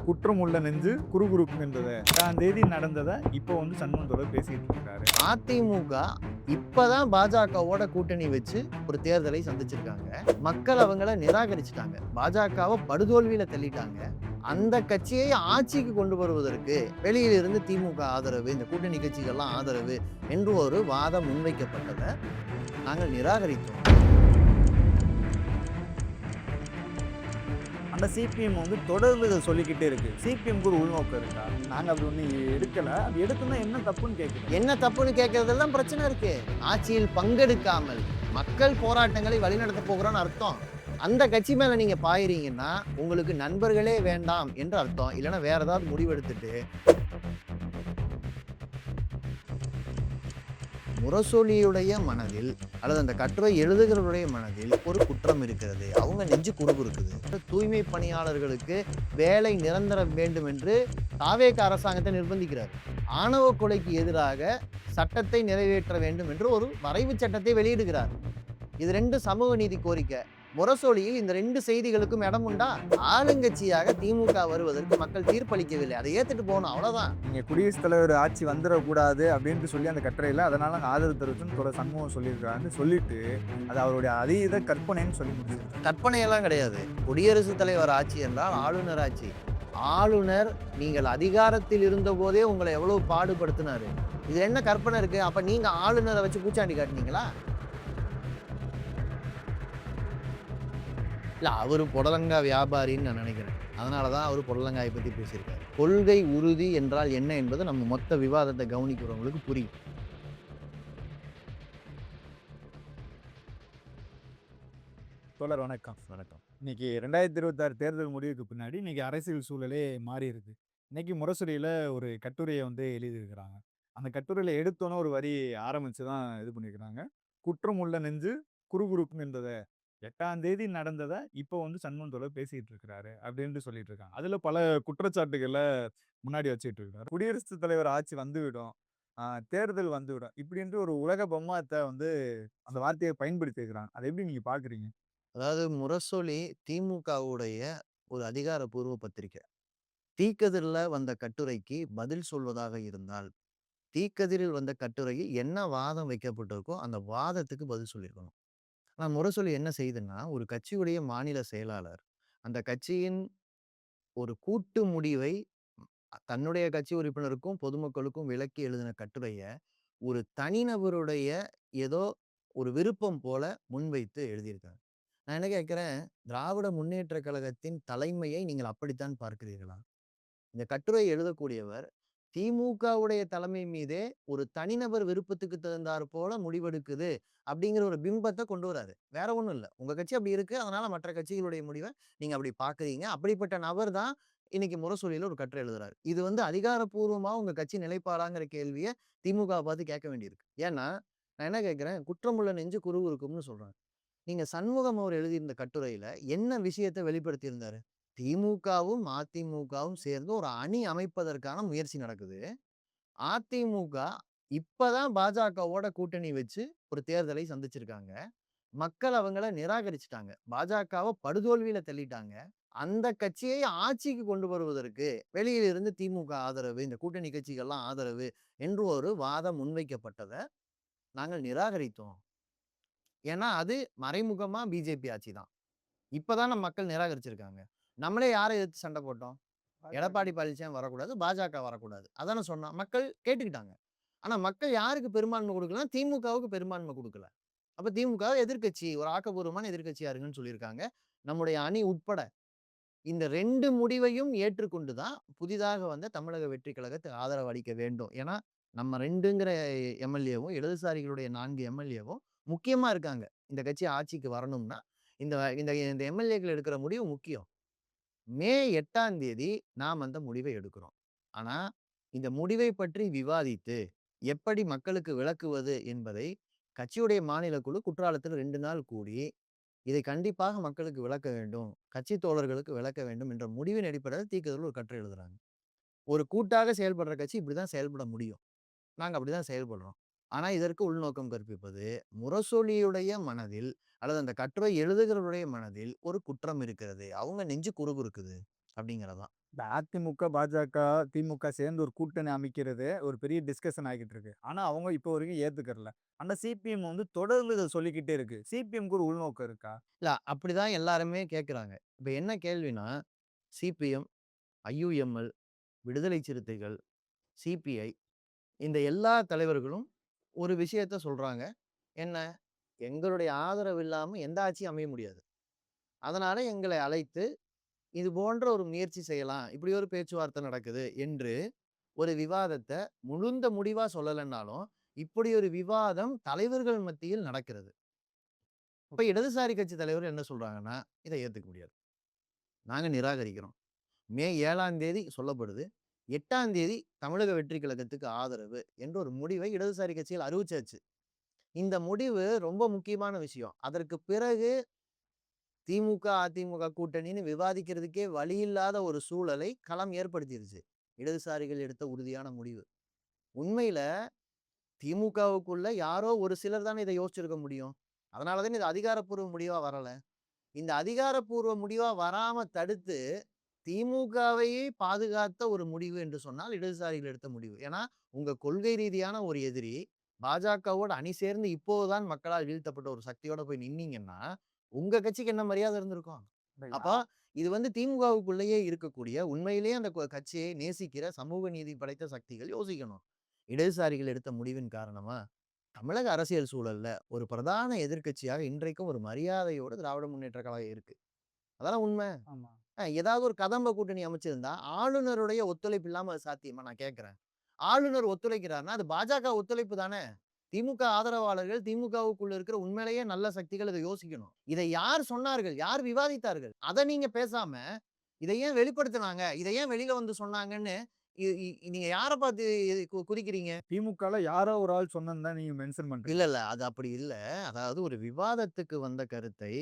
குற்றம் உள்ள நெஞ்சு குறுகுறுக்குன்றத 8ஆம் தேதி நடந்தத இப்போ வந்து சண்முகம் தொடர் பேசிட்டு இருக்காரு. அதிமுக இப்பதான் பாஜகவோட கூட்டணி வச்சு ஒரு தேர்தலை சந்திச்சிருக்காங்க. மக்கள் அவங்கள நிராகரிச்சுட்டாங்க. பாஜகவை படுதோல்வியில தள்ளிட்டாங்க. அந்த கட்சியை ஆட்சிக்கு கொண்டு வருவதற்கு வெளியில இருந்து திமுக ஆதரவு, இந்த கூட்டணி கட்சிகள்லாம் ஆதரவு என்று ஒரு வாதம் முன்வைக்கப்பட்டதை நாங்கள் நிராகரித்தோம். அந்த சிபிஎம் வந்து தொடர்ந்து இதை சொல்லிக்கிட்டே இருக்கு. சிபிஎம்க்கு ஒரு உள்நோக்கம் இருக்கா? நாங்க அப்படி ஒண்ணு எடுக்கல. அது எடுத்தோம்னா என்ன தப்புன்னு கேட்கிறோம். என்ன தப்புன்னு கேட்கறதெல்லாம் பிரச்சனை இருக்கு. ஆட்சியில் பங்கெடுக்காமல் மக்கள் போராட்டங்களை வழிநடத்த போகிறோம்னு அர்த்தம். அந்த கட்சி மேல நீங்க பாயிறீங்கன்னா உங்களுக்கு நண்பர்களே வேண்டாம் என்று அர்த்தம். இல்லைன்னா வேற ஏதாவது முடிவெடுத்துட்டு முரசொலியுடைய மனதில் அல்லது அந்த கட்டுரை எழுதுகிறவருடைய மனதில் ஒரு குற்றம் இருக்கிறது. அவங்க நெஞ்சு குறுகுறுக்குது. தூய்மை பணியாளர்களுக்கு வேலை நிரந்தரம் வேண்டும் என்று தாவேக அரசாங்கத்தை நிர்பந்திக்கிறார். ஆணவ கொலைக்கு எதிராக சட்டத்தை நிறைவேற்ற வேண்டும் என்று ஒரு வரைவு சட்டத்தை வெளியிடுகிறார். இது ரெண்டு சமூக நீதி கோரிக்கை. முரசொலியில் இந்த ரெண்டு செய்திகளுக்கும் இடம் உண்டா? ஆளுங்கட்சியாக திமுக வருவதற்கு மக்கள் தீர்ப்பளிக்கவில்லை. அதை ஏத்துட்டு போகணும், அவ்வளவுதான். நீங்க குடியரசுத் தலைவர் ஆட்சி வந்துடக்கூடாது அப்படின்ட்டு சொல்லி அந்த கட்டுரையில அதனால நாங்க ஆதரவு தெரிவிச்சோம்னு தொடர் சண்முகம் சொல்லியிருக்காருன்னு சொல்லிட்டு அது அவருடைய அதீத கற்பனைன்னு சொல்லி முடிச்சிருக்காரு. கற்பனையெல்லாம் கிடையாது. குடியரசுத் தலைவர் ஆட்சி என்றால் ஆளுநர் ஆட்சி. ஆளுநர் நீங்கள் அதிகாரத்தில் இருந்த போதே உங்களை எவ்வளவு பாடுபடுத்தினாரு. இது என்ன கற்பனை இருக்கு? அப்ப நீங்க ஆளுநரை வச்சு பூச்சாண்டி காட்டினீங்களா? இல்ல, அவரு புடலங்கா வியாபாரின்னு நான் நினைக்கிறேன். அதனாலதான் அவரு புடலங்காயை பத்தி பேசியிருக்காரு. கொள்கை உறுதி என்றால் என்ன என்பது நம்ம மொத்த விவாதத்தை கவனிக்கிறவங்களுக்கு புரியும். தொடர் வணக்கம். இன்னைக்கு 2026 தேர்தல் முடிவுக்கு பின்னாடி இன்னைக்கு அரசியல் சூழலே மாறி இருக்கு. இன்னைக்கு முரசொலியில ஒரு கட்டுரையை வந்து எழுதியிருக்கிறாங்க. அந்த கட்டுரையில எடுத்தோன்னே ஒரு வரி ஆரம்பிச்சு தான் இது பண்ணியிருக்கிறாங்க. குற்றம் உள்ள நெஞ்சு குறுகுறுக்குன்றத 8ஆம் தேதி நடந்தத இப்போ வந்து சண்முகம் தொடர் பேசிட்டு இருக்கிறாரு அப்படின்ட்டு சொல்லிட்டு இருக்காங்க. அதுல பல குற்றச்சாட்டுகள முன்னாடி வச்சுட்டு இருக்காரு. குடியரசுத் தலைவர் ஆட்சி வந்துவிடும். தேர்தல் வந்துவிடும். இப்படின்ட்டு ஒரு உலக பொம்மாத்த வந்து அந்த வார்த்தையை பயன்படுத்தி இருக்கிறாங்க. அதை எப்படி நீங்க பார்க்குறீங்க? அதாவது முரசொலி திமுகவுடைய ஒரு அதிகாரப்பூர்வ பத்திரிகை. தீக்கதிர்ல வந்த கட்டுரைக்கு பதில் சொல்வதாக இருந்தால், தீக்கதிரில் வந்த கட்டுரையில் என்ன வாதம் வைக்கப்பட்டிருக்கோ அந்த வாதத்துக்கு பதில் சொல்லியிருக்கணும். ஆனா முரசொலி என்ன செய்யுதுன்னா, ஒரு கட்சியுடைய மாநில செயலாளர் அந்த கட்சியின் ஒரு கூட்டு முடிவை தன்னுடைய கட்சி உறுப்பினருக்கும் பொதுமக்களுக்கும் விளக்கி எழுதின கட்டுரைய ஒரு தனிநபருடைய ஏதோ ஒரு விருப்பம் போல முன்வைத்து எழுதியிருக்காங்க. நான் என்ன கேட்கிறேன், திராவிட முன்னேற்ற கழகத்தின் தலைமையை நீங்கள் அப்படித்தான் பார்க்கிறீர்களா? இந்த கட்டுரை எழுதக்கூடியவர் திமுகவுடைய தலைமை மீதே ஒரு தனிநபர் விருப்பத்துக்கு தகுந்தாற் போல முடிவெடுக்குது அப்படிங்கிற ஒரு பிம்பத்தை கொண்டு வராரு. வேற ஒண்ணும் இல்ல. உங்க கட்சி அப்படி இருக்கு. அதனால மற்ற கட்சிகளுடைய முடிவை நீங்க அப்படி பாக்குறீங்க. அப்படிப்பட்ட நபர் தான் இன்னைக்கு முரசொலியில ஒரு கட்டுரை எழுதுறாரு. இது வந்து அதிகாரப்பூர்வமா உங்க கட்சி நிலைப்பாடாங்கிற கேள்விய திமுக பார்த்து கேட்க வேண்டியிருக்கு. ஏன்னா, நான் என்ன கேட்கிறேன், குற்றமுள்ள நெஞ்சு குருகுருக்கும்னு சொல்றேன். நீங்க சண்முகம் அவர் எழுதியிருந்த கட்டுரையில என்ன விஷயத்த வெளிப்படுத்தியிருந்தாரு? திமுகவும், அதிமுகவும் சேர்ந்து ஒரு அணி அமைப்பதற்கான முயற்சி நடக்குது. அதிமுக இப்பதான் பாஜகவோட கூட்டணி வச்சு ஒரு தேர்தலை சந்திச்சிருக்காங்க. மக்கள் அவங்கள நிராகரிச்சுட்டாங்க. பாஜகவ படுதோல்வியில தள்ளிட்டாங்க. அந்த கட்சியை ஆட்சிக்கு கொண்டு வருவதற்கு வெளியில இருந்து திமுக ஆதரவு, இந்த கூட்டணி கட்சிகள்லாம் ஆதரவு என்று ஒரு வாதம் முன்வைக்கப்பட்டத நாங்கள் நிராகரித்தோம். ஏன்னா, அது மறைமுகமா பிஜேபி ஆட்சி தான். இப்பதான மக்கள் நிராகரிச்சிருக்காங்க. நம்மளே யார எதிர்த்து சண்டை போட்டோம்? எடப்பாடி பழனிசாமி வரக்கூடாது, பாஜக வரக்கூடாது. அதானே சொன்னோம். மக்கள் கேட்டுக்கிட்டாங்க. ஆனா மக்கள் யாருக்கு பெரும்பான்மை குடுக்கலன்னா, திமுகவுக்கு பெரும்பான்மை குடுக்கல. அப்ப திமுக எதிர்க்கட்சி, ஒரு ஆக்கப்பூர்வமான எதிர்க்கட்சியா இருங்கன்னு சொல்லியிருக்காங்க. நம்முடைய அணி உட்பட. இந்த 2 முடிவையும் ஏற்றுக்கொண்டு தான் புதிதாக வந்த தமிழக வெற்றி கழகத்துக்கு ஆதரவு அளிக்க வேண்டும். ஏன்னா, நம்ம 2ங்கிற எம்எல்ஏவும், இடதுசாரிகளுடைய 4 எம்எல்ஏவும் முக்கியமா இருக்காங்க. இந்த கட்சி ஆட்சிக்கு வரணும்னா, இந்த இந்த இந்த எம்எல்ஏக்கள் எடுக்கிற முடிவு முக்கியம். மே 8ஆம் தேதி நாம் அந்த முடிவை எடுக்கிறோம். ஆனா, இந்த முடிவை பற்றி விவாதித்து, எப்படி மக்களுக்கு விளக்குவது என்பதை கட்சியுடைய மாநில குழு குற்றாலத்தில் 2 நாள் கூடி, இதை கண்டிப்பாக மக்களுக்கு விளக்க வேண்டும். கட்சி தோழர்களுக்கு விளக்க வேண்டும் என்ற முடிவின் அடிப்படையில் தீர்க்கதரிசிகள் ஒரு கட்டுரை எழுதுறாங்க. ஒரு கூட்டாக செயல்படுற கட்சி இப்படிதான் செயல்பட முடியும். நாங்க அப்படிதான் செயல்படுறோம். ஆனா, இதற்கு உள்நோக்கம் கற்பிப்பது, முரசொலியுடைய மனதில் அல்லது அந்த கட்டுரை எழுதுகிறவருடைய மனதில் ஒரு குற்றம் இருக்கிறது. அவங்க நெஞ்சு குறுகுறுக்குது அப்படிங்கிறது தான். இந்த அதிமுக, பாஜக, திமுக சேர்ந்து ஒரு கூட்டணி அமைக்கிறது ஒரு பெரிய டிஸ்கஷன் ஆகிட்டு இருக்கு. ஆனா, அவங்க இப்போ வரைக்கும் ஏத்துக்கறல. ஆனா, சிபிஎம் வந்து தொடர்ந்து இத சொல்லிக்கிட்டே இருக்கு. சிபிஎம்க்கு ஒரு உள்நோக்கம் இருக்கா? இல்ல அப்படிதான் எல்லாருமே கேட்குறாங்க. இப்ப என்ன கேள்வின்னா, சிபிஎம், ஐயுஎம்எல், விடுதலை சிறுத்தைகள், சிபிஐ இந்த எல்லா தலைவர்களும் ஒரு விஷயத்த சொல்றாங்க. என்ன? எங்களுடைய ஆதரவு இல்லாம எந்த ஆட்சியும் அமைய முடியாது. அதனால எங்களை அழைத்து, இது போன்ற ஒரு முயற்சி செய்யலாம். இப்படி ஒரு பேச்சுவார்த்தை நடக்குது என்று ஒரு விவாதத்த முழுந்த முடிவா சொல்லலன்னாலும், இப்படி ஒரு விவாதம் தலைவர்கள் மத்தியில் நடக்கிறது. இப்ப இடதுசாரி கட்சி தலைவர் என்ன சொல்றாங்கன்னா, இத ஏத்துக்க முடியாது. நாங்க நிராகரிக்கிறோம். மே 7ஆம் தேதி சொல்லப்படுது. 8ஆம் தேதி தமிழக வெற்றி கழகத்துக்கு ஆதரவு என்ற ஒரு முடிவை இடதுசாரி கட்சிகள் அறிவிச்சாச்சு. இந்த முடிவு ரொம்ப முக்கியமான விஷயம். அதற்கு பிறகு திமுக, அதிமுக கூட்டணின்னு விவாதிக்கிறதுக்கே வழியில்லாத ஒரு சூழலை களம் ஏற்படுத்திருச்சு. இடதுசாரிகள் எடுத்த உறுதியான முடிவு. உண்மையில திமுகவுக்குள்ள யாரோ ஒரு சிலர் தானே இத யோசிச்சிருக்க முடியும். அதனால தானே இது அதிகாரப்பூர்வ முடிவா வரல. இந்த அதிகாரப்பூர்வ முடிவா வராம தடுத்து திமுகவையே பாதுகாத்த ஒரு முடிவு என்று சொன்னால் இடதுசாரிகள் எடுத்த முடிவு. ஏன்னா, உங்க கொள்கை ரீதியான ஒரு எதிரி பாஜகவோட அணி சேர்ந்து இப்போதுதான் மக்களால் வீழ்த்தப்பட்ட ஒரு சக்தியோட போய் நின்னீங்கன்னா, உங்க கட்சிக்கு என்ன மரியாதை இருந்திருக்கும்? அப்ப இது வந்து திமுகவுக்குள்ளேயே இருக்கக்கூடிய உண்மையிலேயே அந்த கட்சியை நேசிக்கிற சமூக நீதி படைத்த சக்திகள் யோசிக்கணும். இடதுசாரிகள் எடுத்த முடிவின் காரணமா, தமிழக அரசியல் சூழல்ல ஒரு பிரதான எதிர்க்கட்சியாக இன்றைக்கும் ஒரு மரியாதையோட திராவிட முன்னேற்ற கழகம் இருக்கு. அதானே உண்ம. ஆமா. ஏதாவது ஒரு கதம்ப கூட்டணி அமைச்சிருந்தா, ஆளுநருடைய ஒத்துழைப்பு இல்லாம அது சாத்தியமா? நான் கேட்கிறேன். ஆளுநர் ஒத்துழைக்கிறார்ன்னா, அது பாஜக ஒத்துழைப்பு தானே! திமுக ஆதரவாளர்கள், திமுகவுக்குள்ள இருக்கிற உண்மையிலேயே நல்ல சக்திகள் இத யோசிக்கணும். இதை யார் சொன்னார்கள்? யார் விவாதித்தார்கள்? அத நீங்க பேசாம, இத ஏன் வெளிப்படுத்துனாங்க? இத ஏன் வெளில வந்து சொன்னாங்கன்னு, இ இ நீங்க யார பார்த்து குறிக்கிறீங்க? திமுகல யாரோ ஒரு ஆள் சொன்னது தான் நீங்க மென்ஷன் இல்ல, பண்றீங்க. இல்ல. அது அப்படி இல்ல. அதாவது ஒரு விவாதத்துக்கு வந்த கருத்தை,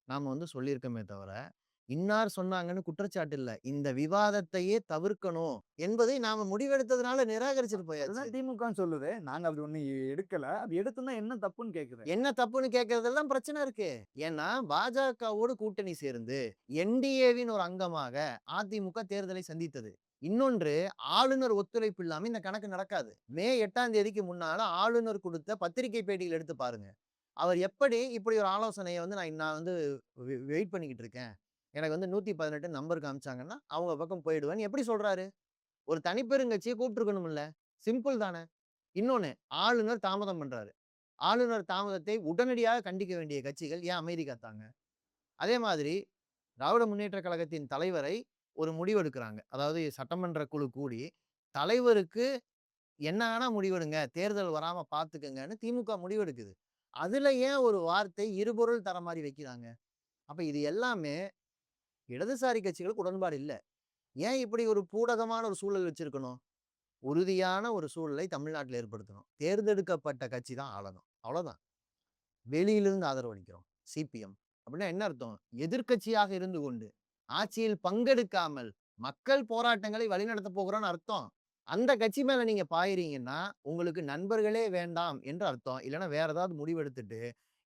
நாம வந்து சொல்லியிருக்கோமே தவிர, இன்னார் சொன்னாங்கன்னு குற்றச்சாட்டு இல்ல. இந்த விவாதத்தையே தவிர்க்கணும் என்பதை நாம முடிவெடுத்ததுனால நிராகரிச்சுட்டு போயாச்சு. அதுதான் திமுகன்னு சொல்லுது. நாங்க அப்படி ஒண்ணும் எடுக்கல. அப்படி எடுத்திருந்தா என்ன தப்புன்னு கேட்கிறேன். என்ன தப்புன்னு கேட்கிறதுல தான் பிரச்சனை இருக்கு. ஏன்னா, பாஜகவோடு கூட்டணி சேர்ந்து என்டிஏவின் ஒரு அங்கமாக அதிமுக தேர்தலை சந்தித்தது. இன்னொன்று ஆளுநர் ஒத்துழைப்பு இல்லாம இந்த கணக்கு நடக்காது. மே 8ஆம் தேதிக்கு முன்னால ஆளுநர் குடுத்த பத்திரிகை பேட்டிகள் எடுத்து பாருங்க. அவர் எப்படி இப்படி ஒரு ஆலோசனைய வந்து நான் வந்து வெயிட் பண்ணிக்கிட்டு இருக்கேன். எனக்கு வந்து 118 நம்பர் காமிச்சாங்கன்னா, அவங்க பக்கம் போயிடுவேன்னு எப்படி சொல்றாரு? ஒரு தனிப்பெருங்கட்சிய கூப்ட்டுருக்கணும்ல. சிம்பிள் தானே. இன்னொன்னு ஆளுநர் தாமதம் பண்றாரு. ஆளுநர் தாமதத்தை உடனடியாக கண்டிக்க வேண்டிய கட்சிகள் ஏன் அமைதி காத்தாங்க? அதே மாதிரி திராவிட முன்னேற்ற கழகத்தின் தலைவரை ஒரு முடிவு எடுக்குறாங்க. அதாவது சட்டமன்ற குழு கூடி, தலைவருக்கு என்ன வேணா முடிவெடுங்க. தேர்தல் வராம பார்த்துக்கங்கன்னு திமுக முடிவெடுக்குது. அதுல ஏன் ஒரு வார்த்தை இருபொருள் தர மாரி வைக்கிறாங்க? அப்ப இது எல்லாமே இடதுசாரி கட்சிகளுக்கு உடன்பாடு இல்ல. ஏன் இப்படி ஒரு பூடகமான ஒரு சூழல் வச்சிருக்கணும்? உறுதியான ஒரு சூழலை தமிழ்நாட்டில ஏற்படுத்தணும். தேர்ந்தெடுக்கப்பட்ட கட்சி தான் ஆளணும். அவ்வளோதான். வெளியிலிருந்து ஆதரவு அளிக்கிறோம். சிபிஎம். அப்படின்னா என்ன அர்த்தம்? எதிர்க்கட்சியாக இருந்து கொண்டு, ஆட்சியில் பங்கெடுக்காமல், மக்கள் போராட்டங்களை வழிநடத்தப் போகிறோம்னு அர்த்தம். அந்த கட்சி மேல நீங்க பாய்றீங்கன்னா, உங்களுக்கு நண்பர்களே வேண்டாம் என்று அர்த்தம். இல்லன்னா வேற ஏதாவது முடிவெடுத்துட்டு,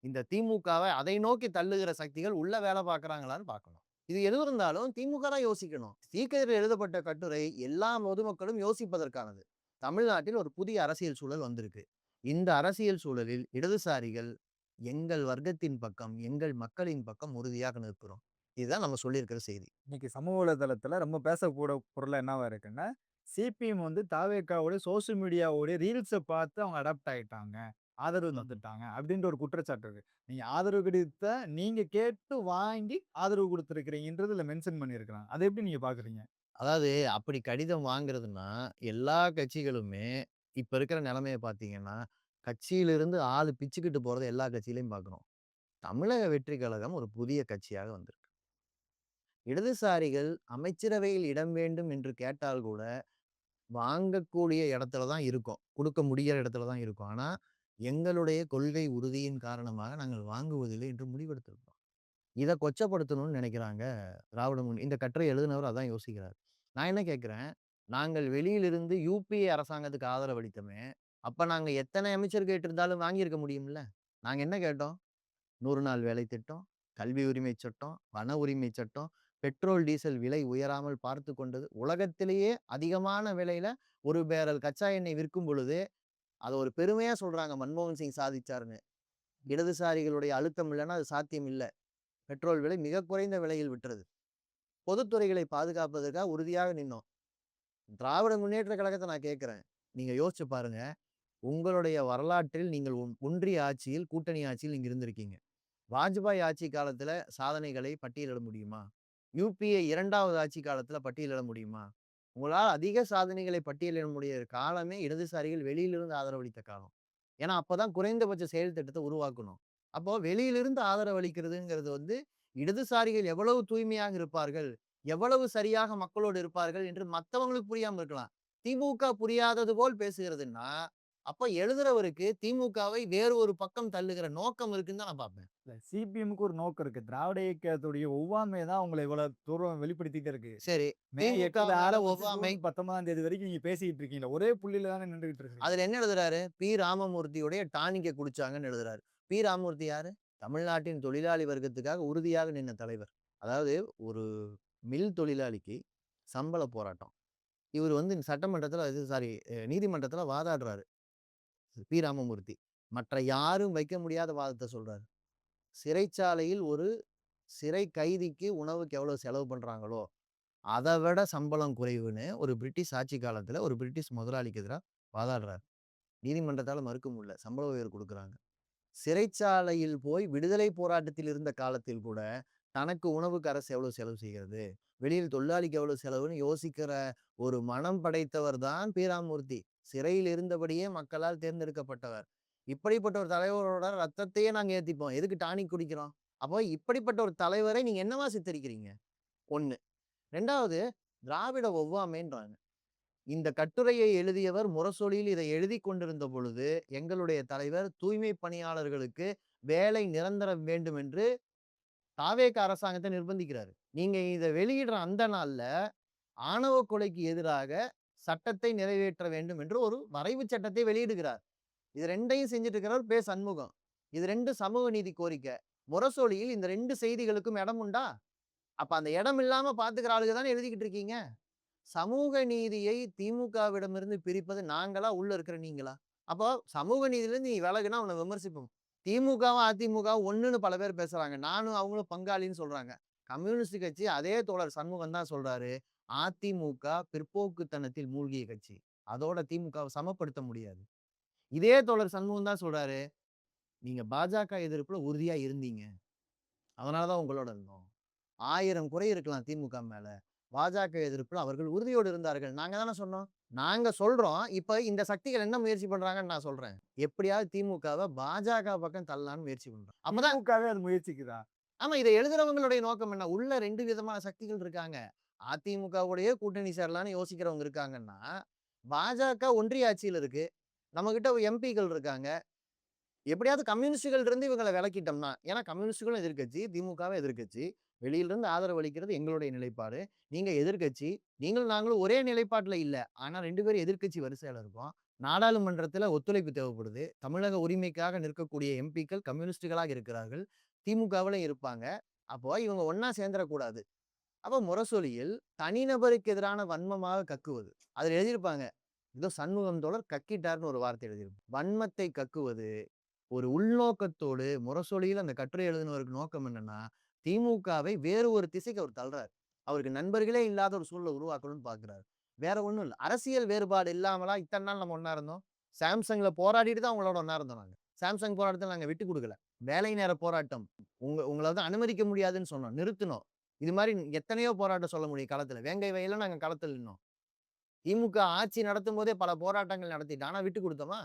இந்த திமுகவ அதை நோக்கி தள்ளுகிற சக்திகள் உள்ள வேலை பார்க்குறாங்களான்னு பார்க்கணும். இது எது இருந்தாலும் திமுக தான் யோசிக்கணும். சீக்கிரத்தில் எழுதப்பட்ட கட்டுரை எல்லா பொதுமக்களும் யோசிப்பதற்கானது. தமிழ்நாட்டில் ஒரு புதிய அரசியல் சூழல் வந்திருக்கு. இந்த அரசியல் சூழலில் இடதுசாரிகள் எங்கள் வர்க்கத்தின் பக்கம், எங்கள் மக்களின் பக்கம் உறுதியாக நிற்கிறோம். இதுதான் நம்ம சொல்லியிருக்கிற செய்தி. இன்னைக்கு சமூக வலைதளத்துல ரொம்ப பேசக்கூட பொருளா என்னவா இருக்குன்னா, சிபிஎம் வந்து தாவேக்காவோட சோசியல் மீடியாவோட ரீல்ஸ பார்த்து அவங்க அடாப்ட் ஆயிட்டாங்க. ஆதரவு ம். தந்துட்டாங்க. அப்படின்ற ஒரு குற்றச்சாட்டு இருக்கு. நீங்க ஆதரவு கிடைத்த நீங்க கேட்டு வாங்கி ஆதரவு குடுத்திருக்கிறீங்கன்றது இதுல மென்ஷன் பண்ணியிருக்கிறாங்க. அத எப்படி நீங்க பார்க்குறீங்க? அதாவது அப்படி கடிதம் வாங்குறதுன்னா, எல்லா கட்சிகளுமே இப்ப இருக்கிற நிலைமைய பார்த்தீங்கன்னா, கட்சியிலிருந்து ஆளு பிச்சுக்கிட்டு போறத எல்லா கட்சியிலயும் பார்க்கிறோம். தமிழக வெற்றி கழகம் ஒரு புதிய கட்சியாக வந்திருக்கு. இடதுசாரிகள் அமைச்சரவையில் இடம் வேண்டும் என்று கேட்டால் கூட, வாங்கக்கூடிய இடத்துல தான் இருக்கோம். குடுக்க முடியிற இடத்துல தான் இருக்கோம். ஆனா, எங்களுடைய கொள்கை உறுதியின் காரணமாக நாங்கள் வாங்குவதில்லை என்று முடிவெடுத்திருக்கிறோம். இத கொச்சப்படுத்தணும்னு நினைக்கிறாங்க இந்த கட்டுரை எழுதினவர் அதான் யோசிக்கிறார். நான் என்ன கேட்கிறேன், நாங்கள் வெளியிலிருந்து யுபிஏ அரசாங்கத்துக்கு ஆதரவு அளித்தோமே, அப்ப நாங்க எத்தனை அமைச்சர் கேட்டிருந்தாலும் வாங்கியிருக்க முடியும்ல? நாங்க என்ன கேட்டோம்? 100 நாள் வேலை திட்டம், கல்வி உரிமை சட்டம், வன உரிமை சட்டம், பெட்ரோல், டீசல் விலை உயராமல் பார்த்து கொண்டது. உலகத்திலேயே அதிகமான விலையில ஒரு பேரல் கச்சா எண்ணெய் விற்கும் பொழுது, அத ஒரு பெருமையா சொல்றாங்க மன்மோகன் சிங் சாதிச்சாருன்னு. இடதுசாரிகளுடைய அழுத்தம் இல்லன்னா அது சாத்தியம் இல்ல. பெட்ரோல் விலை மிக குறைந்த விலையில் விற்றது. பொதுத்துறைகளை பாதுகாப்பதற்காக உறுதியாக நின்னோம். திராவிட முன்னேற்ற கழகத்த நான் கேட்கிறேன். நீங்க யோசிச்சு பாருங்க. உங்களுடைய வரலாற்றில் நீங்கள் ஒன்றிய ஆட்சியில், கூட்டணி ஆட்சியில் நீங்க இருந்திருக்கீங்க. வாஜ்பாய் ஆட்சி காலத்துல சாதனைகளை பட்டியலிட முடியுமா? யுபிஏ 2வது ஆட்சி காலத்துல பட்டியலிட முடியுமா? உங்களால் அதிக சாதனைகளை பட்டியலிட முடிய காலமே இடதுசாரிகள் வெளியிலிருந்து ஆதரவளித்த காலம். ஏன்னா, அப்பதான் குறைந்தபட்ச செயல் திட்டத்த உருவாக்கணும். அப்போ வெளியிலிருந்து ஆதரவு அளிக்கிறதுங்கிறது இடதுசாரிகள் எவ்வளவு தூய்மையாக இருப்பார்கள், எவ்வளவு சரியாக மக்களோடு இருப்பார்கள் என்று மத்தவங்களுக்கு புரியாம இருக்கலாம். திமுக புரியாதது போல் பேசுகிறதுன்னா, அப்ப எழுதுறவருக்கு திமுகவை வேறு ஒரு பக்கம் தள்ளுகிற நோக்கம் இருக்குன்னு தான் நான் பார்ப்பேன். இல்ல சிபிஎம்க்கு ஒரு நோக்கம் இருக்கு. திராவிட இயக்கத்துடைய ஒவ்வாமை தான் உங்கள இவ்வளவு தூரம் வெளிப்படுத்திட்டே இருக்கு. சரி, மே திமுக 8ல மேல ஆரம்பிச்சு ஒவ்வாமை. ஜூன் 19ஆம் தேதி வரைக்கும் நீங்க பேசிக்கிட்டு இருக்கீங்கல்ல. ஒரே புள்ளியில தானே நின்னுகிட்டு இருக்கீங்க. அதுல என்ன எழுதுறாரு? பி. ராமமூர்த்தியுடைய டானிக்க குடிச்சாங்கன்னு எழுதுறாரு. பி. ராமமூர்த்தி யாரு? தமிழ்நாட்டின் தொழிலாளி வர்க்கத்துக்காக உறுதியாக நின்ன தலைவர். அதாவது ஒரு மில் தொழிலாளிக்கு சம்பள போராட்டம். இவரு சட்டமன்றத்துல இது சாரி நீதிமன்றத்துல வாதாடுறாரு. பி. ராமமூர்த்தி. மற்ற யாரும் வைக்க முடியாத வாதத்த சொல்றாரு. சிறைச்சாலையில் ஒரு சிறை கைதிக்கு உணவுக்கு எவ்வளவு செலவு பண்றாங்களோ, அத விட சம்பளம் குறைவுன்னு ஒரு பிரிட்டிஷ் ஆட்சி காலத்துல ஒரு பிரிட்டிஷ் முதலாளிக்கு எதிரா வாதாடுறாரு. நீதிமன்றத்தால மறுக்க முடியல. சம்பள உயர்வு குடுக்குறாங்க. சிறைச்சாலையில் போய் விடுதலை போராட்டத்தில் இருந்த காலத்தில் கூட, தனக்கு உணவுக்கு அரசு எவ்வளவு செலவு செய்கிறது? வெளியில் தொழிலாளிக்கு எவ்வளவு செலவுன்னு யோசிக்கிற ஒரு மனம் படைத்தவர் தான் பி. ராமமூர்த்தி. சிறையில் இருந்தபடியே மக்களால் தேர்ந்தெடுக்கப்பட்டவர். இப்படிப்பட்ட ஒரு தலைவரோட ரத்தத்தையே நாங்க ஏத்திப்போம். எதுக்கு டானிக் குடிக்கிறோம்? அப்போ இப்படிப்பட்ட ஒரு தலைவரை நீங்க என்னவா சித்தரிக்கிறீங்க? 1. 2வது திராவிட ஒவ்வாமைன்றாங்க. இந்த கட்டுரையை எழுதியவர் முரசொலியில் இதை எழுதிக் கொண்டிருந்த பொழுது, எங்களுடைய தலைவர் தூய்மை பணியாளர்களுக்கு வேலை நிரந்தரம் வேண்டும் என்று தாவேக அரசாங்கத்த நிர்பந்திக்கிறாரு. நீங்க இத வெளியிடுற அந்த நாள்ல, ஆணவ கொலைக்கு எதிராக சட்டத்தை நிறைவேற்ற வேண்டும் என்று ஒரு வரைவு சட்டத்தை வெளியிடுகிறார். இது 2யும் செஞ்சுட்டு இருக்கிறவர் சண்முகம். இது 2 சமூக நீதி கோரிக்கை. முரசொலியில் இந்த 2 செய்திகளுக்கும் இடம் உண்டா? அப்ப அந்த இடம் இல்லாம பார்த்துக்கிற ஆளுக தானே எழுதிக்கிட்டு இருக்கீங்க. சமூக நீதியை திமுகவிடமிருந்து பிரிப்பது நாங்களா? உள்ள இருக்கிற நீங்களா? அப்போ சமூக நீதியிலிருந்து நீ விலகுனா உன்ன விமர்சிப்போம். திமுகவும், அதிமுகவும் ஒண்ணுன்னு பல பேர் பேசுறாங்க. நானும் அவங்களும் பங்காளின்னு சொல்றாங்க. கம்யூனிஸ்ட் கட்சி அதே தோழர் சண்முகம் தான் சொல்றாரு. அதிமுக பிற்போக்குத்தனத்தில் மூழ்கிய கட்சி. அதோட திமுகவ சமப்படுத்த முடியாது. இதே தோழர் சண்முகம் தான் சொல்றாரு. நீங்க பாஜக எதிர்ப்புல உறுதியா இருந்தீங்க. அதனால தான் உங்களோட இருந்தோம். 1000 குறை இருக்கலாம் திமுக மேல. பாஜக எதிர்ப்புல அவர்கள் உறுதியோடு இருந்தார்கள். நாங்க தானே சொன்னோம். நாங்க சொல்றோம். இப்ப இந்த சக்திகள் என்ன முயற்சி பண்றாங்கன்னு நான் சொல்றேன். எப்படியாவது திமுகவ பாஜக பக்கம் தள்ளலான்னு முயற்சி பண்றோம். அப்பதான் திமுகவே அது முயற்சிக்குதா? ஆமா இத எழுதுறவங்களுடைய நோக்கம் என்ன? உள்ள 2 விதமான சக்திகள் இருக்காங்க. அதிமுகவுடைய கூட்டணி சேரலான்னு யோசிக்கிறவங்க இருக்காங்கன்னா, பாஜக ஒன்றிய ஆட்சியில இருக்கு. நம்மகிட்ட எம்பிக்கள் இருக்காங்க. எப்படியாவது கம்யூனிஸ்டுகள் இருந்து இவங்கள விலக்கிட்டோம்னா, ஏன்னா கம்யூனிஸ்டுகளும் எதிர்க்கட்சி, திமுகவும் எதிர்க்கட்சி. வெளியிலிருந்து ஆதரவு அளிக்கிறது எங்களுடைய நிலைப்பாடு. நீங்க எதிர்க்கட்சி. நீங்களும் நாங்களும் ஒரே நிலைப்பாட்டுல இல்ல. ஆனா 2 பேரும் எதிர்க்கட்சி வரிசையில இருக்கோம். நாடாளுமன்றத்துல ஒத்துழைப்பு தேவைப்படுது. தமிழக உரிமைக்காக நிற்கக்கூடிய எம்பிக்கள் கம்யூனிஸ்டுகளாக இருக்கிறார்கள். திமுகவிலும் இருப்பாங்க. அப்போ இவங்க ஒண்ணா சேர்ந்துறக்கூடாது. அப்ப முரசொலியில் தனிநபருக்கு எதிரான வன்மமாக கக்குவது. அதுல எழுதியிருப்பாங்க. ஏதோ சண்முகம் தோழர் கக்கிட்டார்ன்னு ஒரு வார்த்தை எழுதியிருப்பாங்க. வன்மத்தை கக்குவது ஒரு உள்நோக்கத்தோடு முரசொலியில அந்த கட்டுரை எழுதினவருக்கு நோக்கம் என்னன்னா, திமுகவை வேறு ஒரு திசைக்கு அவர் தள்றாரு. அவருக்கு நண்பர்களே இல்லாத ஒரு சூழல உருவாக்கணும்னு பார்க்கிறாரு. வேற ஒண்ணும் இல்ல. அரசியல் வேறுபாடு இல்லாமலா இத்தன நாள் நம்ம ஒண்ணா இருந்தோம். சாம்சங்ல போராடிட்டு தான் உங்களோட ஒண்ணா இருந்தோம் நாங்க. சாம்சங் போராட்டத்துல நாங்க விட்டுக் குடுக்கல. வேலை நேர போராட்டம். உங்கள அனுமதிக்க முடியாதுன்னு சொன்னோம். நிறுத்துனோம். இது மாரி எத்தனையோ போராட்டம் சொல்ல முடியும் களத்துல. வேங்கை வயல்ல நாங்க களத்துல நின்னோம். திமுக ஆட்சி நடத்தும்போதே பல போராட்டங்கள் நடத்திட்டோம். ஆனா விட்டுக் குடுத்தோமா?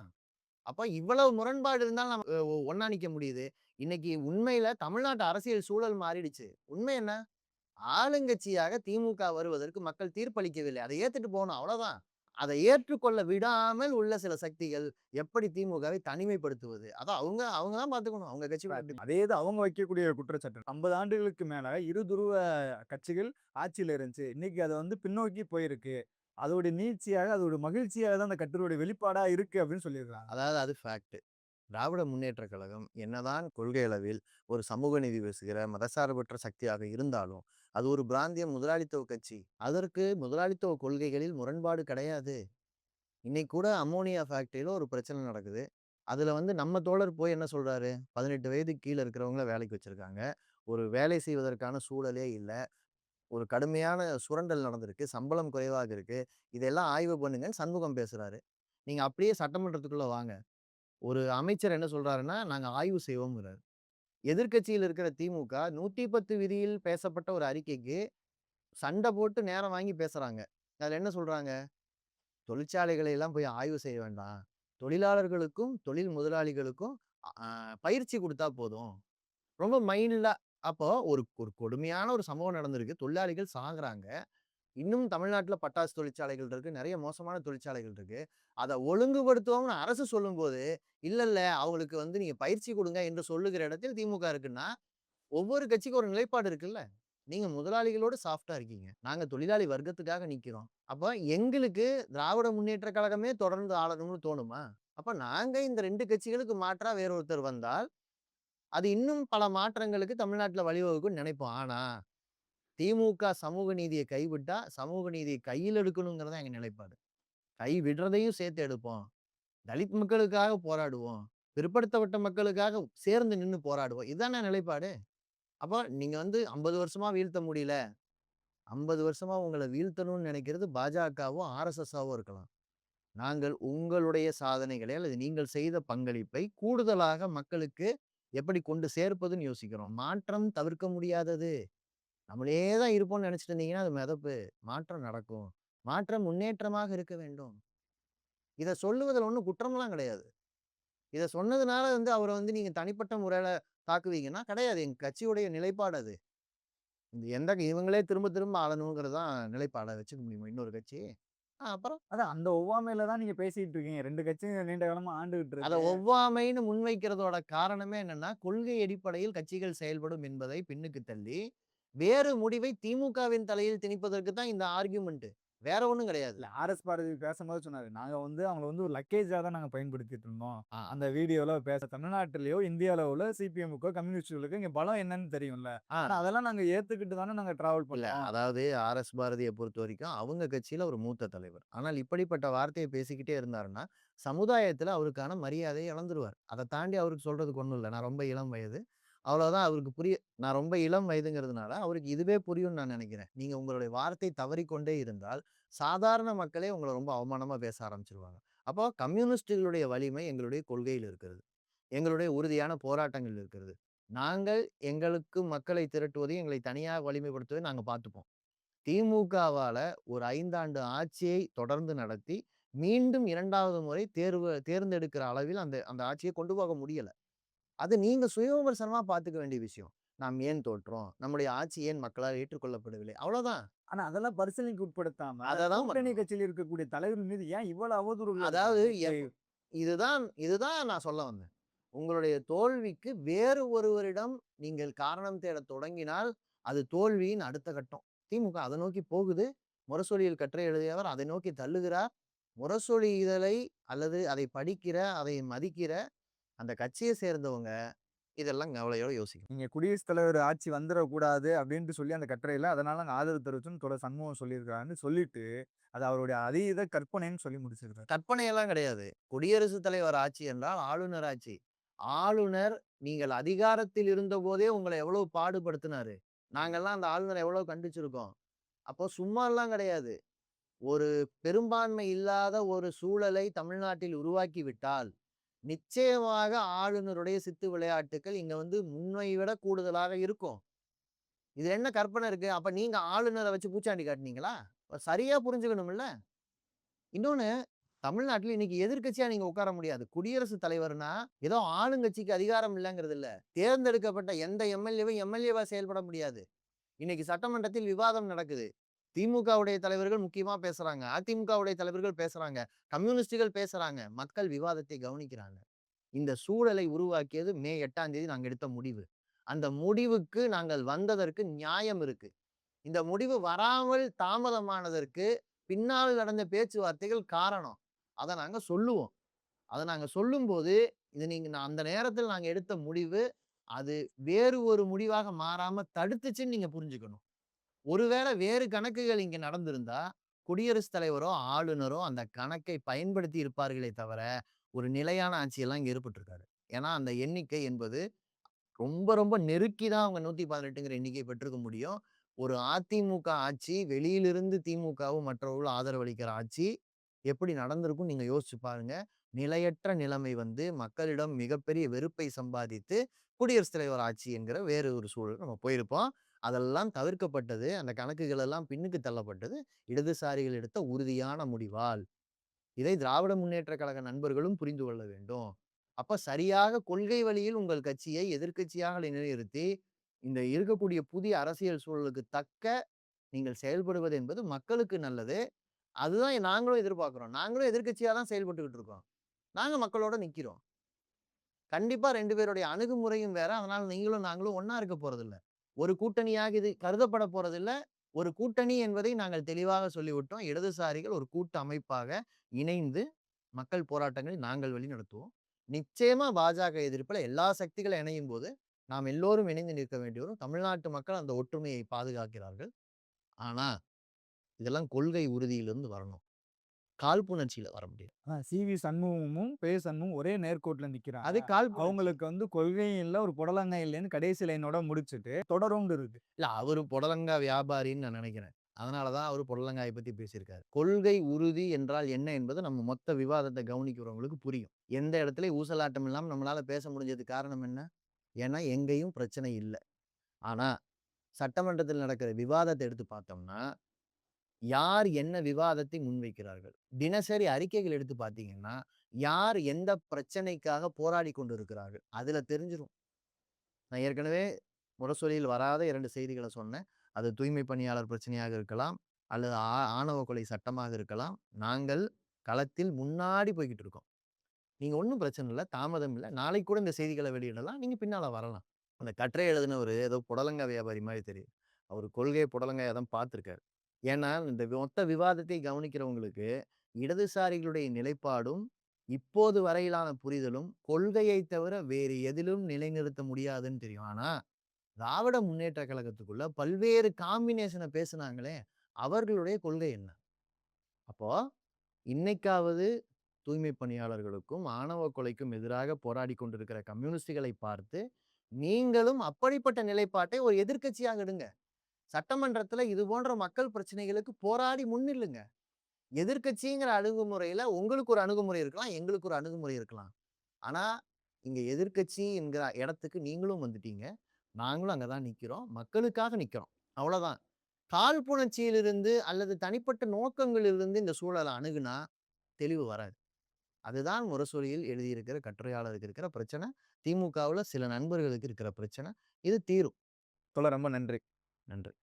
அப்ப இவ்வளவு முரண்பாடு இருந்தாலும் நம்ம ஒண்ணா நிக்க முடியுது. இன்னைக்கு உண்மையில தமிழ்நாட்டு அரசியல் சூழல் மாறிடுச்சு. உண்மை என்ன? ஆளுங்கட்சியாக திமுக வருவதற்கு மக்கள் தீர்ப்பளிக்கவில்லை. அதை ஏத்துட்டு போணும் அவ்வளவுதான். அதை ஏற்றுக்கொள்ள விடாமல் உள்ள சில சக்திகள் எப்படி திமுகவை தனிமைப்படுத்துவது? அத அவங்க அவங்க தான் பார்த்துக்கணும். அவங்க கட்சிக்குள்ள எப்படி அதேதான் அவங்க வைக்கக்கூடிய குற்றச்சாட்டு. 50 ஆண்டுகளுக்கு மேல இருதுருவ கட்சிகள் ஆட்சியில இருந்துச்சு. இன்னைக்கு அது வந்து பின்னோக்கி போயிருக்கு. அதோட நீட்சியாக, அதோட மகிழ்ச்சியாக தான் அந்த கட்டுரையோட வெளிப்பாடா இருக்கு அப்படின்னு சொல்லியிருக்காங்க. அதாவது அது ஃபேக்ட். திராவிட முன்னேற்றக் கழகம் என்னதான் கொள்கை அளவில் ஒரு சமூக நீதி பேசுகிற மதசார்பற்ற சக்தியாக இருந்தாலும், அது ஒரு பிராந்திய முதலாளித்துவ கட்சி. அதற்கு முதலாளித்துவ கொள்கைகளில் முரண்பாடு கிடையாது. இன்னைக்கு கூட அம்மோனியா ஃபேக்டரியில ஒரு பிரச்சனை நடக்குது. அதுல நம்ம தோழர் போய் என்ன சொல்றாரு? 18 வயதுக்கு கீழ இருக்கிறவங்கள வேலைக்கு வச்சிருக்காங்க. ஒரு வேலை செய்வதற்கான சூழலே இல்ல. ஒரு கடுமையான சுரண்டல் நடந்திருக்கு. சம்பளம் குறைவாக இருக்கு. இதெல்லாம் ஆய்வு பண்ணுங்கன்னு சண்முகம் பேசுறாரு. நீங்க அப்படியே சட்டமன்றத்துக்குள்ள வாங்க. ஒரு அமைச்சர் என்ன சொல்றாருன்னா, நாங்க ஆய்வு செய்வோம்ங்கிறாரு. எதிர்க்கட்சியில் இருக்கிற திமுக 110 விதியில் பேசப்பட்ட ஒரு அறிக்கைக்கு சண்ட போட்டு நேரம் வாங்கி பேசுறாங்க. அதுல என்ன சொல்றாங்க? தொழிற்சாலைகளை எல்லாம் போய் ஆய்வு செய்ய வேண்டாம். தொழிலாளர்களுக்கும், தொழில் முதலாளிகளுக்கும் அ பயிற்சி குடுத்தா போதும். ரொம்ப மைல்டா அப்போ ஒரு ஒரு கொடுமையான ஒரு சம்பவம் நடந்திருக்கு. தொழிலாளிகள் சாகுறாங்க. இன்னும் தமிழ்நாட்டுல பட்டாசு தொழிற்சாலைகள் இருக்கு. நெறைய மோசமான தொழிற்சாலைகள் இருக்கு. அத ஒழுங்குபடுத்துவோம்னு அரசு சொல்லும்போது, இல்ல, இல்ல அவங்களுக்கு நீங்க பயிற்சி குடுங்க என்று சொல்லுகிற இடத்தில் திமுக இருக்குன்னா, ஒவ்வொரு கட்சிக்கும் ஒரு நிலைப்பாடு இருக்குல்ல. நீங்க முதலாளிகளோடு சாஃப்ட்டா இருக்கீங்க. நாங்க தொழிலாளி வர்க்கத்துக்காக நிக்கிறோம். அப்ப எங்களுக்கு திராவிட முன்னேற்றக் கழகமே தொடர்ந்து ஆளணும்னு தோணுமா? அப்ப நாங்க இந்த 2 கட்சிகளுக்கு மாற்றா வேற ஒருத்தர் வந்தால், அது இன்னும் பல மாற்றங்களுக்கு தமிழ்நாட்டுல வழிவகுக்கும்னு நெனைப்போம். ஆனா, திமுக சமூக நீதிய கைவிட்டா, சமூக நீதிய கையில எடுக்கணுங்கிறது தான் எங்க நிலைப்பாடு. கை விடுறதையும் சேர்த்து எடுப்போம். தலித் மக்களுக்காக போராடுவோம். பிற்படுத்தப்பட்ட மக்களுக்காக சேர்ந்து நின்னு போராடுவோம். இதானே நிலைப்பாடு. அப்ப நீங்க 50 வருஷமா வீழ்த்த முடியல. 50 வருஷமா உங்கள வீழ்த்தணும்னு நினைக்கிறது பாஜகவோ, ஆர்எஸ்எஸ்ஸாவோ இருக்கலாம். நாங்கள் உங்களுடைய சாதனைகளை அல்லது நீங்கள் செய்த பங்களிப்பை கூடுதலாக மக்களுக்கு எப்படி கொண்டு சேர்ப்பதுன்னு யோசிக்கிறோம். மாற்றம் தவிர்க்க முடியாதது. நம்மளே தான் இருப்போம்னு நினைச்சுட்டு இருந்தீங்கன்னா, அது மிதப்பு. மாற்றம் நடக்கும். மாற்றம் முன்னேற்றமாக இருக்க வேண்டும். இத சொல்லுவதில ஒண்ணும் குற்றம்லாம் கிடையாது. இத சொன்னதுனால அவர நீங்க தனிப்பட்ட முறையில தாக்குவீங்கன்னா, கிடையாது. எங்க கட்சியுடைய நிலைப்பாடு அது. இவங்களே திரும்ப திரும்ப ஆளணுங்கிறது தான் நிலைப்பாடா வச்சுக்க முடியுமா இன்னொரு கட்சி? அப்புறம் அதான் அந்த ஒவ்வாமையில தான் நீங்க பேசிட்டு இருக்கீங்க. 2 கட்சியும் நீண்ட காலமா ஆண்டுகிட்டு அத இருக்கு. ஒவ்வாமைன்னு முன்வைக்கிறதோட காரணமே என்னன்னா, கொள்கை அடிப்படையில் கட்சிகள் செயல்படும் என்பதை பின்னுக்கு தள்ளி, வேறு முடிவை திமுகவின் தலையில் திணிப்பதற்கு தான் இந்த ஆர்கியுமென்ட். வேற ஒண்ணும் கிடையாது. இல்ல ஆர்எஸ் பாரதி பேசம்போது சொன்னாரு. நாங்க அவங்கள ஒரு லக்கேஜா தான் நாங்க பயன்படுத்திட்டு இருந்தோம். ஆ. அந்த வீடியோல தமிழ்நாட்டிலயோ, இந்தியால உள்ள சிபிஎம்முக்கோ, கம்யூனிஸ்டுகளுக்கோ இங்க பலம் என்னன்னு தெரியும்ல. ஆ. ஆனா அதெல்லாம் நாங்க ஏத்துக்கிட்டு தானே நாங்க டிராவல் இல்ல. பண்றோம். அதாவது ஆர்.எஸ். பாரதிய பொறுத்தவரைக்கும், அவங்க கட்சியில ஒரு மூத்த தலைவர். ஆனால் இப்படிப்பட்ட வார்த்தைய பேசிக்கிட்டே இருந்தாருன்னா, சமுதாயத்தில அவருக்கான மரியாதைய இழந்துருவார். அத தாண்டி அவருக்கு சொல்றதுக்கு ஒண்ணும் இல்ல. நான் ரொம்ப இளம் வயது. அவ்வளவுதான் அவருக்கு நான் ரொம்ப இளம் வயதுங்கிறதுனால, அவருக்கு இதுவே புரியும்னு நான் நெனைக்கிறேன். நீங்க உங்களுடைய வார்த்தை தவறிக்கொண்டே இருந்தால், சாதாரண மக்களே உங்கள ரொம்ப அவமானமா பேச ஆரம்பிச்சுருவாங்க. அப்போ கம்யூனிஸ்டுகளுடைய வலிமை எங்களுடைய கொள்கையில் இருக்கிறது. எங்களுடைய உறுதியான போராட்டங்கள் இருக்கிறது. நாங்கள் எங்களுக்கு மக்களை திரட்டுவதையும், எங்களை தனியா வலிமைப்படுத்துவதையும் நாங்க பார்த்துப்போம். திமுகவால ஒரு 5 ஆண்டு ஆட்சியை தொடர்ந்து நடத்தி, மீண்டும் 2வது முறை தேர்ந்தெடுக்கிற அளவில் அந்த அந்த ஆட்சிய கொண்டு போக முடியல. அது நீங்க சுய விமர்சனமா பார்த்துக்க வேண்டிய விஷயம். நாம் ஏன் தோற்றோம்? நம்முடைய ஆட்சி ஏன் மக்களால் ஏற்றுக்கொள்ளப்படவில்லை? அவ்வளோதான். ஆனா அதெல்லாம் பரிசீலனைக்கு உட்படுத்தாம, அத தான் கூட்டணி பண்ணணும். கட்சியில இருக்கக்கூடிய தலைவர் மீது ஏன் இவ்வளவு அவதூறுகள அதாவது இருக்காங்க? இப்ப இதுதான் இதுதான் நான் சொல்ல வந்தேன். உங்களுடைய தோல்விக்கு வேறு ஒருவரிடம் நீங்கள் காரணம் தேடத் தொடங்கினால், அது தோல்வியின் அடுத்த கட்டம். திமுக அத நோக்கி போகுது. முரசொலியில் கட்டுரை எழுதியவர் அதை நோக்கி தள்ளுகிறார். முரசொலி இதழை அல்லது அதை படிக்கிற, அதை மதிக்கிற அந்த கட்சிய சேர்ந்தவங்க, இதெல்லாம் கவலையோட யோசிக்கணும். நீங்க குடியரசுத் தலைவர் ஆட்சி வந்துறக்கூடாது அப்டின்ட்டு சொல்லி அந்த கட்டுரையில, அதனால நாங்க ஆதரவு தெரிவிச்சோம்னு சண்முகம் சொல்லியிருக்காருன்னு சொல்லிட்டு, அது அவருடைய அதீத கற்பனைன்னு சொல்லி முடிச்சிருக்காரு. கற்பனையெல்லாம் கிடையாது. குடியரசுத் தலைவர் ஆட்சி என்றால் ஆளுநர் ஆட்சி. ஆளுநர் நீங்கள் அதிகாரத்தில் இருந்தபோதே உங்கள எவ்வளவு பாடுபடுத்தினாரு. நாங்கல்லாம் அந்த ஆளுநர எவ்வளவு கண்டிச்சிருக்கோம். அப்போ சும்மாலாம் கிடையாது. ஒரு பெரும்பான்மை இல்லாத ஒரு சூழலை தமிழ்நாட்டில் உருவாக்கி விட்டால், நிச்சயமாக ஆளுநருடைய சித்து விளையாட்டுக்கள் இங்க முன்னை விட கூடுதலாக இருக்கும். இதுல என்ன கற்பனை இருக்கு? அப்ப நீங்க ஆளுநர வச்சு பூச்சாண்டி காட்டுனீங்களா? சரியா புரிஞ்சுக்கணும்ல. இன்னொன்னு தமிழ்நாட்டுல இன்னைக்கு எதிர்க்கட்சியா நீங்க உட்கார முடியாது. குடியரசுத் தலைவர்னா, ஏதோ ஆளுங்கட்சிக்கு அதிகாரம் இல்லங்கிறது இல்ல. தேர்ந்தெடுக்கப்பட்ட எந்த எம்.எல்.ஏவும் எம்.எல்.ஏவா செயல்பட முடியாது. இன்னைக்கு சட்டமன்றத்தில் விவாதம் நடக்குது. திமுகவுடைய தலைவர்கள் முக்கியமா பேசுறாங்க. அதிமுகவுடைய தலைவர்கள் பேசுறாங்க. கம்யூனிஸ்டுகள் பேசுறாங்க. மக்கள் விவாதத்தை கவனிக்கிறாங்க. இந்த சூழலை உருவாக்கியது மே 8ஆம் தேதி நாங்க எடுத்த முடிவு. அந்த முடிவுக்கு நாங்கள் வந்ததற்கு நியாயம் இருக்கு. இந்த முடிவு வராமல் தாமதமானதற்கு பின்னால் நடந்த பேச்சுவார்த்தைகள் காரணம். அத நாங்க சொல்லுவோம். அத நாங்க சொல்லும்போது, இது அந்த நேரத்தில் நாங்க எடுத்த முடிவு, அது வேறு ஒரு முடிவாக மாறாம தடுத்துச்சுன்னு நீங்க புரிஞ்சுக்கணும். ஒருவேளை வேறு கணக்குகள் இங்க நடந்திருந்தா, குடியரசுத் தலைவரோ, ஆளுநரோ அந்த கணக்கை பயன்படுத்தி இருப்பார்களே தவிர, ஒரு நிலையான ஆட்சியெல்லாம் இங்க ஏற்பட்டிருக்காது. ஏன்னா, அந்த எண்ணிக்கை என்பது ரொம்ப, ரொம்ப நெருக்கி தான் அவங்க 118ங்கிற எண்ணிக்கைய பெற்றிருக்க முடியும். ஒரு அதிமுக ஆட்சி, வெளியிலிருந்து திமுகவும் மற்றவர்களும் ஆதரவு அளிக்கிற ஆட்சி, எப்படி நடந்திருக்கும்னு நீங்க யோசிச்சு பாருங்க. நிலையற்ற நிலைமை வந்து மக்களிடம் மிகப்பெரிய வெறுப்பை சம்பாதித்து, குடியரசுத் தலைவர் ஆட்சி என்கிற வேறு ஒரு சூழலுக்கு நம்ம போயிருப்போம். அதெல்லாம் தவிர்க்கப்பட்டது. அந்த கணக்குகள் எல்லாம் பின்னுக்கு தள்ளப்பட்டது. இடதுசாரிகள் எடுத்த உறுதியான முடிவால். இதை திராவிட முன்னேற்றக் கழக நண்பர்களும் புரிந்து கொள்ள வேண்டும். அப்ப சரியாக கொள்கை வழியில் உங்கள் கட்சியை எதிர்க்கட்சியாக நிலைநிறுத்தி, இந்த இருக்கக்கூடிய புதிய அரசியல் சூழலுக்கு தக்க நீங்கள் செயல்படுவது என்பது மக்களுக்கு நல்லது. அதுதான் நாங்களும் எதிர்பார்க்கிறோம். நாங்களும் எதிர்க்கட்சியா தான் செயல்பட்டுக்கிட்டு இருக்கோம். நாங்க மக்களோட நிக்கிறோம். கண்டிப்பா 2 பேருடைய அணுகுமுறையும் வேற. அதனால நீங்களும் நாங்களும் ஒண்ணா இருக்க போறதில்ல. ஒரு கூட்டணியாக இது கருதப்பட போறதில்ல. ஒரு கூட்டணி என்பதை நாங்கள் தெளிவாக சொல்லிவிட்டோம். இடதுசாரிகள் ஒரு கூட்டு அமைப்பாக இணைந்து மக்கள் போராட்டங்களை நாங்கள் வழிநடத்துவோம். நிச்சயமா பாஜக எதிர்ப்புல எல்லா சக்திகளும் இணையும்போது, நாம் எல்லோரும் இணைந்து நிற்க வேண்டி வரும். தமிழ்நாட்டு மக்கள் அந்த ஒற்றுமையை பாதுகாக்கிறார்கள். ஆனா, இதெல்லாம் கொள்கை உறுதியிலிருந்து வரணும். காழ்ப்புணர்ச்சியில வர முடியாது. சி.வி. சண்முகமும், சண்முகம் ஒரே நேர்கோட்டுல நிக்கிறாங்க. அது காழ்ப்புணர்ச்சி. அவங்களுக்கு வந்து கொள்கையும் இல்ல, ஒரு புடலங்காயும் இல்லன்னு கடைசி லைனோட முடிச்சுட்டு, தொடரும்னு இருக்கு. இல்ல அவரு புடலங்கா வியாபாரின்னு நான் நினைக்கிறேன். அதனால தான் அவரு புடலங்காய பத்தி பேசியிருக்காரு. கொள்கை உறுதி என்றால் என்ன என்பது நம்ம மொத்த விவாதத்த கவனிக்கிறவங்களுக்கு புரியும். எந்த இடத்துலயும் ஊசலாட்டம் இல்லாம நம்மளால பேச முடிஞ்சதுக்கு காரணம் என்ன? ஏன்னா எங்கேயும் பிரச்சனை இல்ல. ஆனா, சட்டமன்றத்தில் நடக்கிற விவாதத்த எடுத்து பார்த்தோம்னா, யார் என்ன விவாதத்தை முன்வைக்கிறார்கள்? தினசரி அறிக்கைகள் எடுத்து பார்த்தீங்கன்னா, யார் எந்த பிரச்சனைக்காக போராடிக் கொண்டிருக்கிறார்கள்? அதுல தெரிஞ்சிரும். நான் ஏற்கனவே முரசொலியில் வராத 2 செய்திகள சொன்னேன். அது தூய்மை பணியாளர் பிரச்சனையாக இருக்கலாம், அல்லது ஆணவ கொலை சட்டமாக இருக்கலாம். நாங்கள் களத்தில் முன்னாடி போய்க்கிட்டு இருக்கோம். நீங்க ஒண்ணும் பிரச்சனை இல்ல. தாமதம் இல்ல. நாளைக்கு கூட இந்த செய்திகள வெளியிடலாம். நீங்க பின்னால வரலாம். அந்த கட்டுரை எழுதினவரு ஏதோ புடலங்கா வியாபாரி மாரி தெரியுது. அவரு கொள்கை புடலங்காயா தான் பார்த்திருக்காரு. ஏன்னா, இந்த மொத்த விவாதத்தை கவனிக்கிறவங்களுக்கு, இடதுசாரிகளுடைய நிலைப்பாடும், இப்போது வரையிலான புரிதலும், கொள்கையை தவிர வேறு எதிலும் நிலைநிறுத்த முடியாதுன்னு தெரியும். ஆனா, திராவிட முன்னேற்றக் கழகத்துக்குள்ள பல்வேறு காம்பினேஷன பேசுனாங்களே, அவர்களுடைய கொள்கை என்ன? அப்போ இன்னைக்காவது தூய்மை பணியாளர்களுக்கும், ஆணவ கொலைக்கும் எதிராக போராடிக் கொண்டிருக்கிற கம்யூனிஸ்டுகளை பார்த்து, நீங்களும் அப்படிப்பட்ட நிலைப்பாட்டை ஒரு எதிர்க்கட்சியாக எடுங்க. சட்டமன்றத்துல இது போன்ற மக்கள் பிரச்சனைகளுக்கு போராடி முன்னில்லுங்க. எதிர்க்கட்சிங்கிற அணுகுமுறையில உங்களுக்கு ஒரு அணுகுமுறை இருக்கலாம், எங்களுக்கு ஒரு அணுகுமுறை இருக்கலாம். ஆனா, இங்க எதிர்க்கட்சி என்கிற இடத்துக்கு நீங்களும் வந்துட்டீங்க. நாங்களும் அங்க தான் நிக்கிறோம். மக்களுக்காக நிக்கிறோம். அவ்வளோதான். காழ்ப்புணர்ச்சியிலிருந்து அல்லது தனிப்பட்ட நோக்கங்களிலிருந்து இந்த சூழல அணுகுனா தெளிவு வராது. அதுதான் முரசொலியில் எழுதியிருக்கிற கட்டுரையாளருக்கு இருக்கிற பிரச்சனை. திமுகவுல சில நண்பர்களுக்கு இருக்கிற பிரச்சனை. இது தீரும். தோழர் ரொம்ப நன்றி. நன்றி.